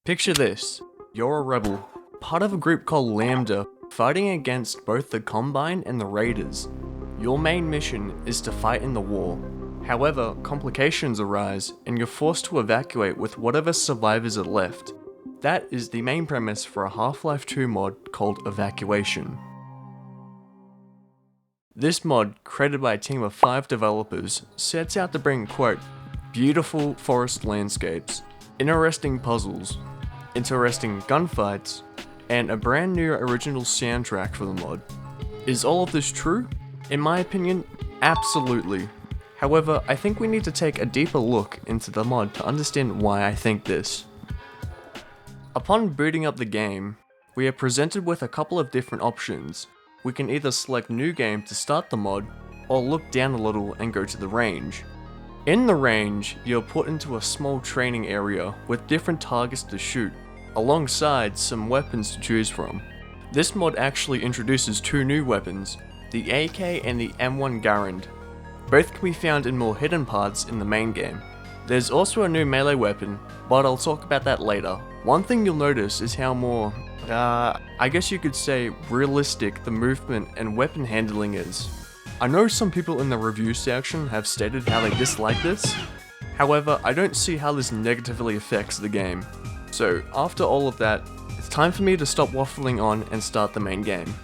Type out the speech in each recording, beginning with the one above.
Picture this, you're a rebel, part of a group called Lambda, fighting against both the Combine and the Raiders. Your main mission is to fight in the war. However, complications arise and you're forced to evacuate with whatever survivors are left. That is the main premise for a Half-Life 2 mod called Evacuation. This mod, created by a team of 5 developers, sets out to bring, quote, beautiful forest landscapes, interesting puzzles, interesting gunfights, and a brand new original soundtrack for the mod. Is all of this true? In my opinion, absolutely. However, I think we need to take a deeper look into the mod to understand why I think this. Upon booting up the game, we are presented with a couple of different options. We can either select New Game to start the mod, or look down a little and go to the range. In the range, you're put into a small training area with different targets to shoot, alongside some weapons to choose from. This mod actually introduces 2 new weapons, the AK and the M1 Garand. Both can be found in more hidden parts in the main game. There's also a new melee weapon, but I'll talk about that later. One thing you'll notice is how more, I guess you could say, realistic the movement and weapon handling is. I know some people in the review section have stated how they dislike this. However, I don't see how this negatively affects the game. So after all of that, it's time for me to stop waffling on and start the main game.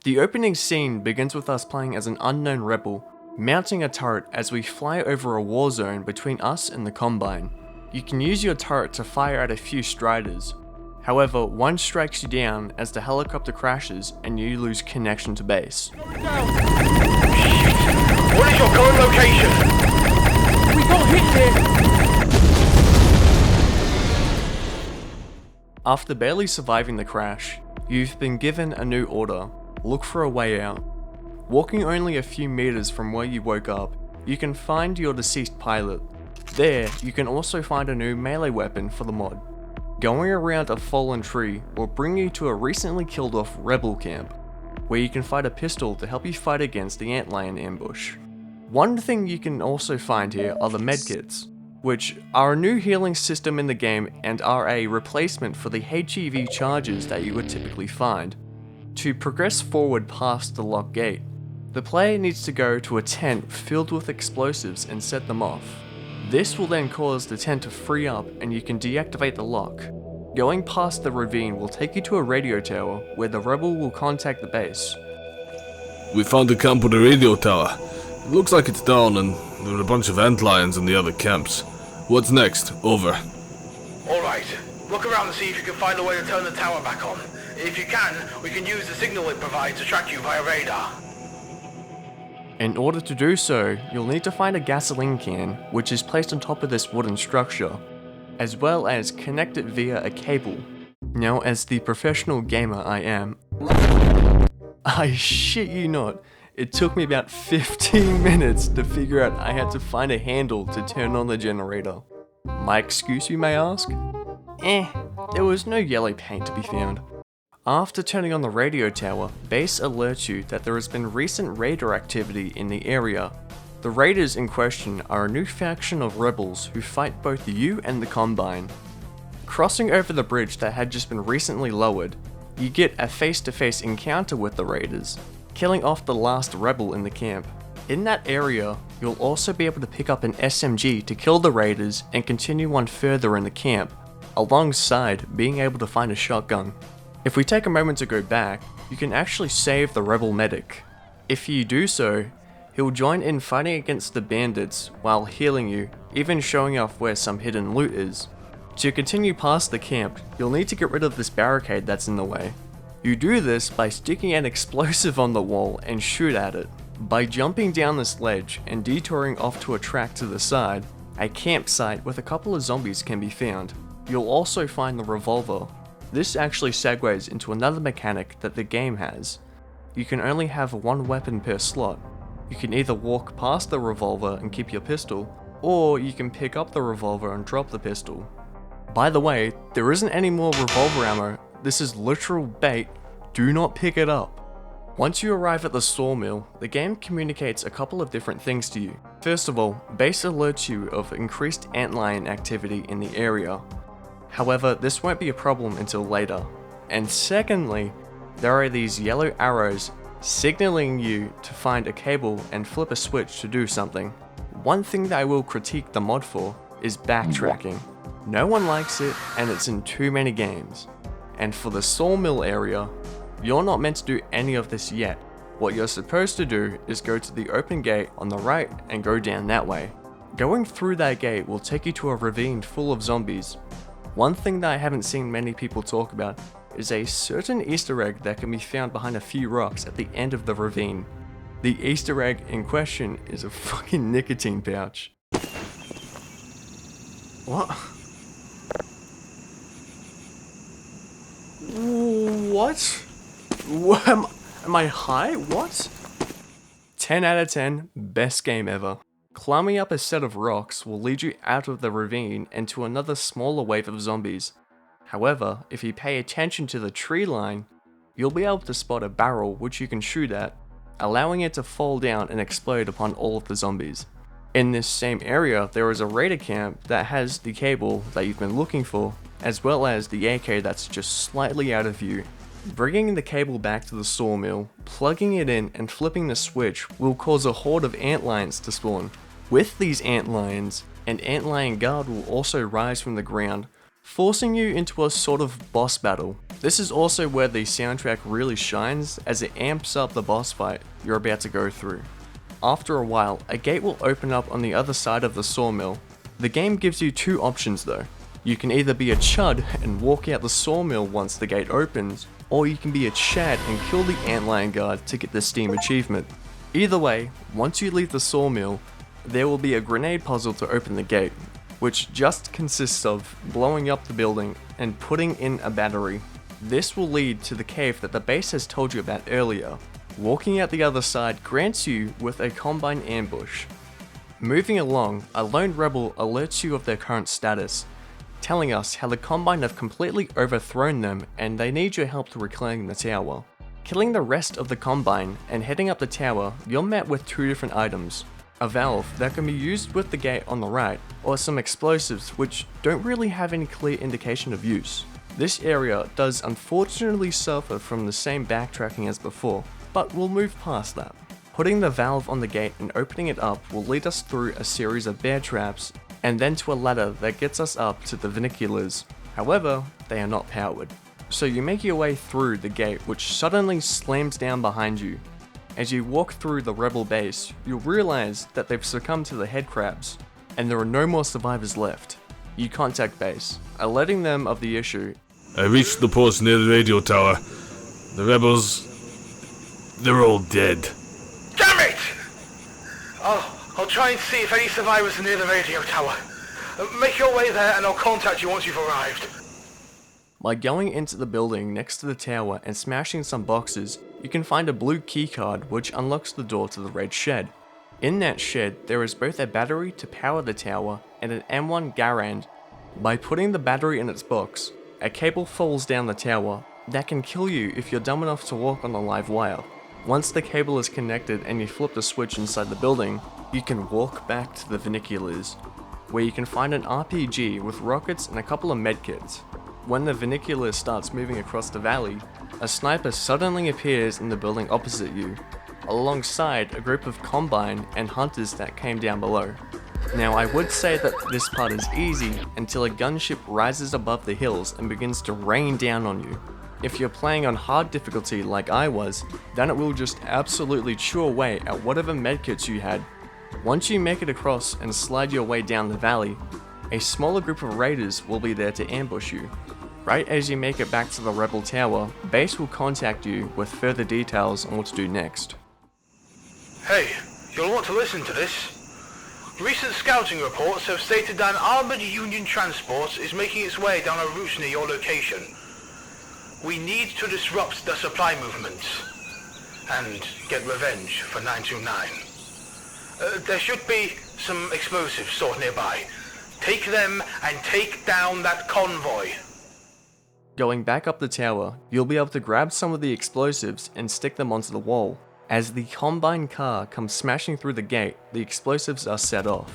The opening scene begins with us playing as an unknown rebel, mounting a turret as we fly over a war zone between us and the Combine. You can use your turret to fire at a few striders. However, one strikes you down as the helicopter crashes and you lose connection to base. What is your current location? We got hit here! After barely surviving the crash, you've been given a new order. Look for a way out. Walking only a few meters from where you woke up, you can find your deceased pilot. There, you can also find a new melee weapon for the mod. Going around a fallen tree will bring you to a recently killed off rebel camp, where you can fight a pistol to help you fight against the antlion ambush. One thing you can also find here are the medkits, which are a new healing system in the game and are a replacement for the HEV charges that you would typically find. To progress forward past the locked gate, the player needs to go to a tent filled with explosives and set them off. This will then cause the tent to free up and you can deactivate the lock. Going past the ravine will take you to a radio tower where the rebel will contact the base. We found the camp with a radio tower. It looks like it's down and there are a bunch of antlions in the other camps. What's next? Over. Alright, look around and see if you can find a way to turn the tower back on. If you can, we can use the signal it provides to track you via radar. In order to do so, you'll need to find a gasoline can, which is placed on top of this wooden structure, as well as connect it via a cable. Now, as the professional gamer I am, I shit you not, it took me about 15 minutes to figure out I had to find a handle to turn on the generator. My excuse, you may ask? There was no yellow paint to be found. After turning on the radio tower, base alerts you that there has been recent raider activity in the area. The raiders in question are a new faction of rebels who fight both you and the Combine. Crossing over the bridge that had just been recently lowered, you get a face-to-face encounter with the raiders, killing off the last rebel in the camp. In that area, you'll also be able to pick up an SMG to kill the raiders and continue on further in the camp, alongside being able to find a shotgun. If we take a moment to go back, you can actually save the rebel medic. If you do so, he'll join in fighting against the bandits while healing you, even showing off where some hidden loot is. To continue past the camp, you'll need to get rid of this barricade that's in the way. You do this by sticking an explosive on the wall and shoot at it. By jumping down this ledge and detouring off to a track to the side, a campsite with a couple of zombies can be found. You'll also find the revolver. This actually segues into another mechanic that the game has. You can only have one weapon per slot. You can either walk past the revolver and keep your pistol, or you can pick up the revolver and drop the pistol. By the way, there isn't any more revolver ammo, this is literal bait, do not pick it up. Once you arrive at the sawmill, the game communicates a couple of different things to you. First of all, base alerts you of increased antlion activity in the area. However, this won't be a problem until later. And secondly, there are these yellow arrows signaling you to find a cable and flip a switch to do something. One thing that I will critique the mod for is backtracking. No one likes it, and it's in too many games. And for the sawmill area, you're not meant to do any of this yet. What you're supposed to do is go to the open gate on the right and go down that way. Going through that gate will take you to a ravine full of zombies. One thing that I haven't seen many people talk about is a certain Easter egg that can be found behind a few rocks at the end of the ravine. The Easter egg in question is a fucking nicotine pouch. What? What? Am I high? What? 10 out of 10, best game ever. Climbing up a set of rocks will lead you out of the ravine and to another smaller wave of zombies. However, if you pay attention to the tree line, you'll be able to spot a barrel which you can shoot at, allowing it to fall down and explode upon all of the zombies. In this same area, there is a raider camp that has the cable that you've been looking for, as well as the AK that's just slightly out of view. Bringing the cable back to the sawmill, plugging it in and flipping the switch will cause a horde of antlions to spawn. With these antlions, an antlion guard will also rise from the ground, forcing you into a sort of boss battle. This is also where the soundtrack really shines, as it amps up the boss fight you're about to go through. After a while, a gate will open up on the other side of the sawmill. The game gives you two options though. You can either be a chud and walk out the sawmill once the gate opens, or you can be a Chad and kill the antlion guard to get the Steam achievement. Either way, once you leave the sawmill, there will be a grenade puzzle to open the gate, which just consists of blowing up the building and putting in a battery. This will lead to the cave that the base has told you about earlier. Walking out the other side grants you with a combine ambush. Moving along, a lone rebel alerts you of their current status, telling us how the Combine have completely overthrown them and they need your help to reclaim the tower. Killing the rest of the Combine and heading up the tower, you're met with two different items. A valve that can be used with the gate on the right, or some explosives which don't really have any clear indication of use. This area does unfortunately suffer from the same backtracking as before, but we'll move past that. Putting the valve on the gate and opening it up will lead us through a series of bear traps, and then to a ladder that gets us up to the vernaculars. However, they are not powered. So you make your way through the gate, which suddenly slams down behind you. As you walk through the rebel base, you'll realize that they've succumbed to the head crabs, and there are no more survivors left. You contact base, alerting them of the issue. I reached the post near the radio tower. The rebels... they're all dead. Damn it! I'll try and see if any survivors are near the radio tower. Make your way there and I'll contact you once you've arrived. By going into the building next to the tower and smashing some boxes, you can find a blue keycard which unlocks the door to the red shed. In that shed, there is both a battery to power the tower and an M1 Garand. By putting the battery in its box, a cable falls down the tower that can kill you if you're dumb enough to walk on a live wire. Once the cable is connected and you flip the switch inside the building, you can walk back to the vernaculars, where you can find an RPG with rockets and a couple of medkits. When the vernacular starts moving across the valley, a sniper suddenly appears in the building opposite you, alongside a group of Combine and hunters that came down below. Now I would say that this part is easy until a gunship rises above the hills and begins to rain down on you. If you're playing on hard difficulty like I was, then it will just absolutely chew away at whatever medkits you had. Once you make it across and slide your way down the valley, a smaller group of raiders will be there to ambush you. Right as you make it back to the rebel tower, base will contact you with further details on what to do next. Hey, you'll want to listen to this. Recent scouting reports have stated that an armoured Union transport is making its way down a route near your location. We need to disrupt the supply movements and get revenge for 929. There should be some explosives stored nearby. Take them and take down that convoy. Going back up the tower, you'll be able to grab some of the explosives and stick them onto the wall. As the Combine car comes smashing through the gate, the explosives are set off.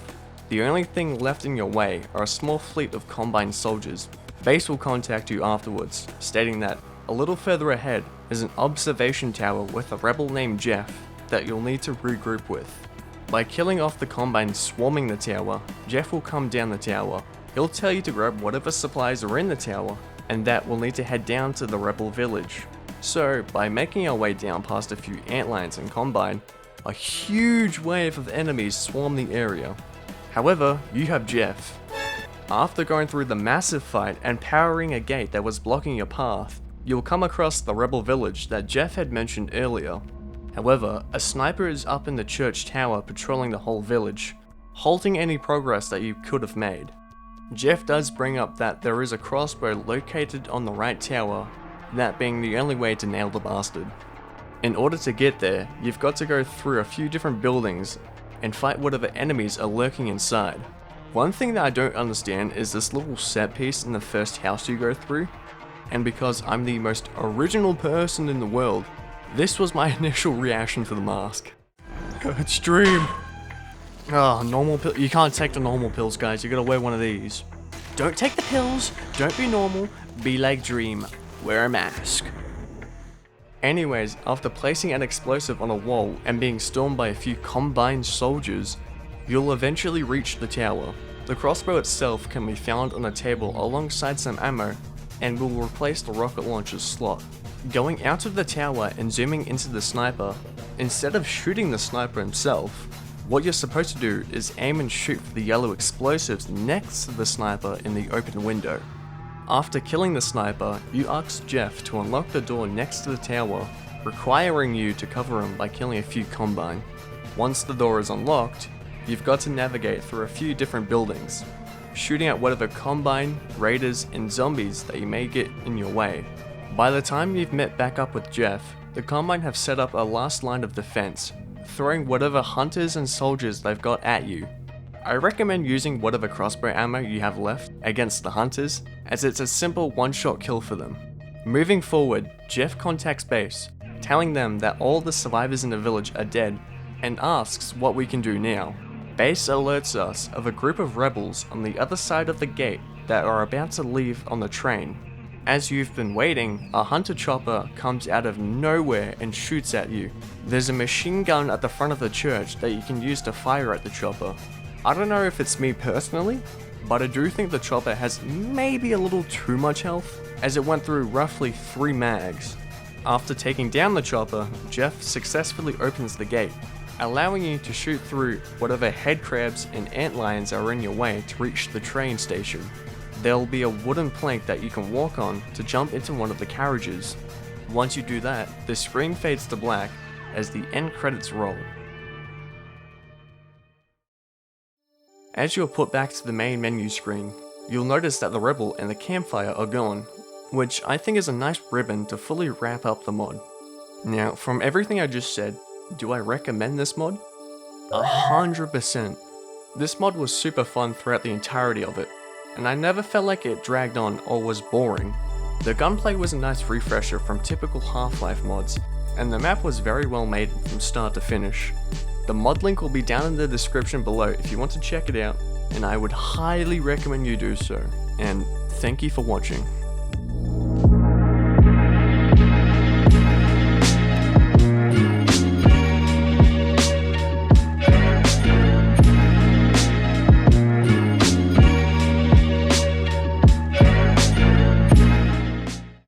The only thing left in your way are a small fleet of Combine soldiers. Base will contact you afterwards, stating that a little further ahead is an observation tower with a rebel named Jeff that you'll need to regroup with. By killing off the Combine swarming the tower, Jeff will come down the tower. He'll tell you to grab whatever supplies are in the tower, and that we'll need to head down to the rebel village. So, by making our way down past a few antlions and Combine, a huge wave of enemies swarm the area. However, you have Jeff. After going through the massive fight and powering a gate that was blocking your path, you'll come across the rebel village that Jeff had mentioned earlier. However, a sniper is up in the church tower patrolling the whole village, halting any progress that you could have made. Jeff does bring up that there is a crossbow located on the right tower, that being the only way to nail the bastard. In order to get there, you've got to go through a few different buildings and fight whatever enemies are lurking inside. One thing that I don't understand is this little set piece in the first house you go through, and because I'm the most original person in the world, this was my initial reaction to the mask. Good stream! Oh, normal pill. You can't take the normal pills, guys. You gotta wear one of these. Don't take the pills. Don't be normal. Be like Dream. Wear a mask. Anyways, after placing an explosive on a wall and being stormed by a few Combined soldiers, you'll eventually reach the tower. The crossbow itself can be found on a table alongside some ammo and will replace the rocket launcher's slot. Going out of the tower and zooming into the sniper, instead of shooting the sniper himself, what you're supposed to do is aim and shoot for the yellow explosives next to the sniper in the open window. After killing the sniper, you ask Jeff to unlock the door next to the tower, requiring you to cover him by killing a few Combine. Once the door is unlocked, you've got to navigate through a few different buildings, shooting at whatever Combine, raiders, and zombies that you may get in your way. By the time you've met back up with Jeff, the Combine have set up a last line of defense, throwing whatever hunters and soldiers they've got at you. I recommend using whatever crossbow ammo you have left against the hunters, as it's a simple one-shot kill for them. Moving forward, Jeff contacts base, telling them that all the survivors in the village are dead, and asks what we can do now. Base alerts us of a group of rebels on the other side of the gate that are about to leave on the train. As you've been waiting, a hunter chopper comes out of nowhere and shoots at you. There's a machine gun at the front of the church that you can use to fire at the chopper. I don't know if it's me personally, but I do think the chopper has maybe a little too much health, as it went through roughly 3 mags. After taking down the chopper, Jeff successfully opens the gate, allowing you to shoot through whatever headcrabs and antlions are in your way to reach the train station. There'll be a wooden plank that you can walk on to jump into one of the carriages. Once you do that, the screen fades to black as the end credits roll. As you're put back to the main menu screen, you'll notice that the rebel and the campfire are gone, which I think is a nice ribbon to fully wrap up the mod. Now, from everything I just said, do I recommend this mod? 100%. This mod was super fun throughout the entirety of it, and I never felt like it dragged on or was boring. The gunplay was a nice refresher from typical Half-Life mods, and the map was very well made from start to finish. The mod link will be down in the description below if you want to check it out, and I would highly recommend you do so, and thank you for watching.